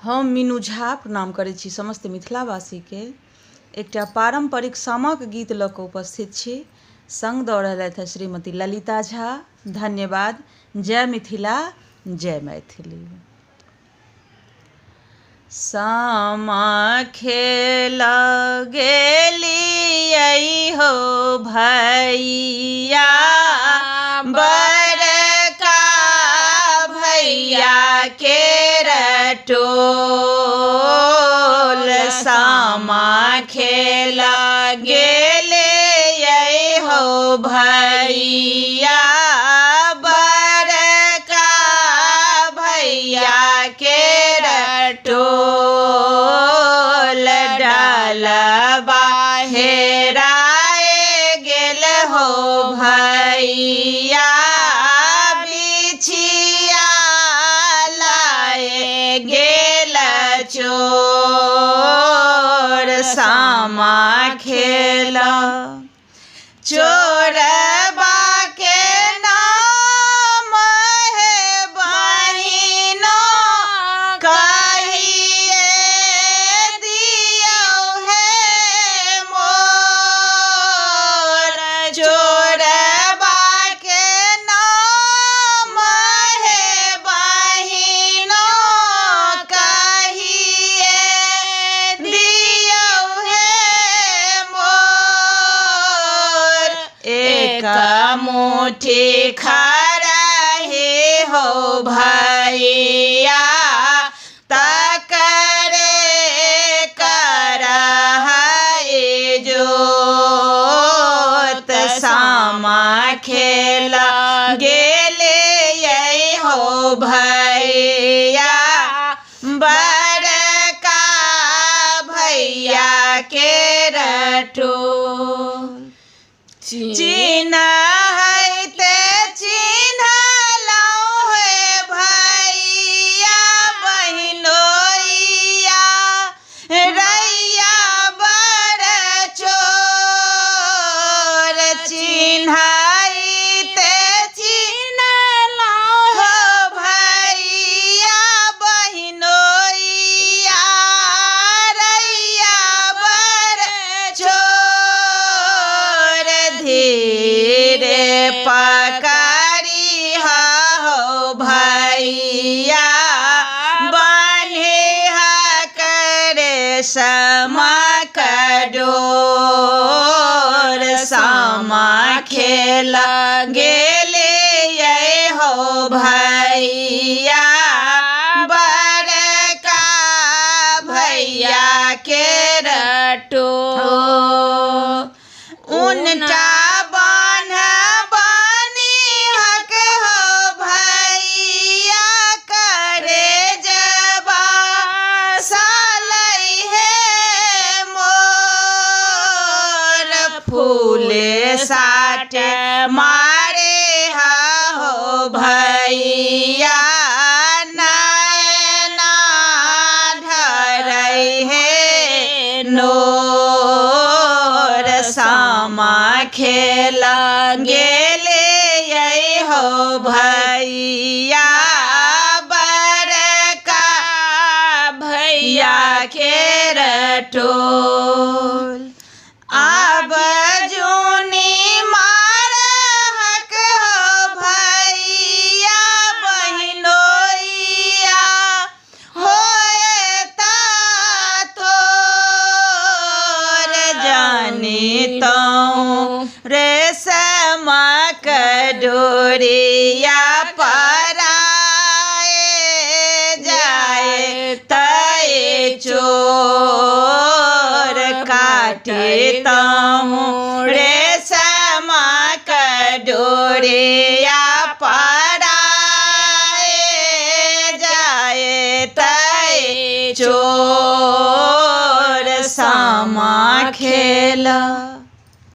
हम मीनू झा प्रणाम करै छी समस्त मिथिलावासीके। एकटा पारम्परिक सामाक गीत लऽ कऽ उपस्थित छी। सङ्ग दऽ रहलथि हैं श्रीमती ललिता झा। धन्यवाद। जय मिथिला, जय मैथिली। सामा खेल गेलियै हो भैया, बड़का भैया के टोल। सामा खेल गेलियै हो भैया, बड़का भैया के टोल। डालबा हेराए गेल हो भैया, बिछिया लाए गेल चोर। सामा खेल चोरबा के नाम है बहिनो, कहिए दियौ है मोर। चोरबा के नाम है बहिनो, कहिए दियौ है मोर। एक मुट्ठी खरही हो भैया, तकरे करहै जोत। सामा खेल गेलियै हो भैया, बड़का भैया के टोल। चिन्हैते चिन्हलौं हे भैया, बहिनोइया रैया बड़ चोर। चिन्हैते चिन्हलौं हो भैया, बहिनोइया रैया बड़ चोर। धीरे पकड़ी हो भैया, बन्हिहा करे समक डोर। सामा खेल गेलियै हो भैया, बड़का भैया के टोल। उनटा बन्हिहक हो भैया, करे जबा सालै हे मोर। फूले साट मारे हो भैया, नैना ढरै हे नोर। सामा खेल गेलियै हो भैया, बड़का भैया के टोल। आब जूनी मारहक हो भैया, बहिनोइया होएता तोर। जानितौं रेशमक डोरिया पराए जाए तै चोर। काटितौं रेशमक डोरिया पराए जाए तै चोर। सामा खेल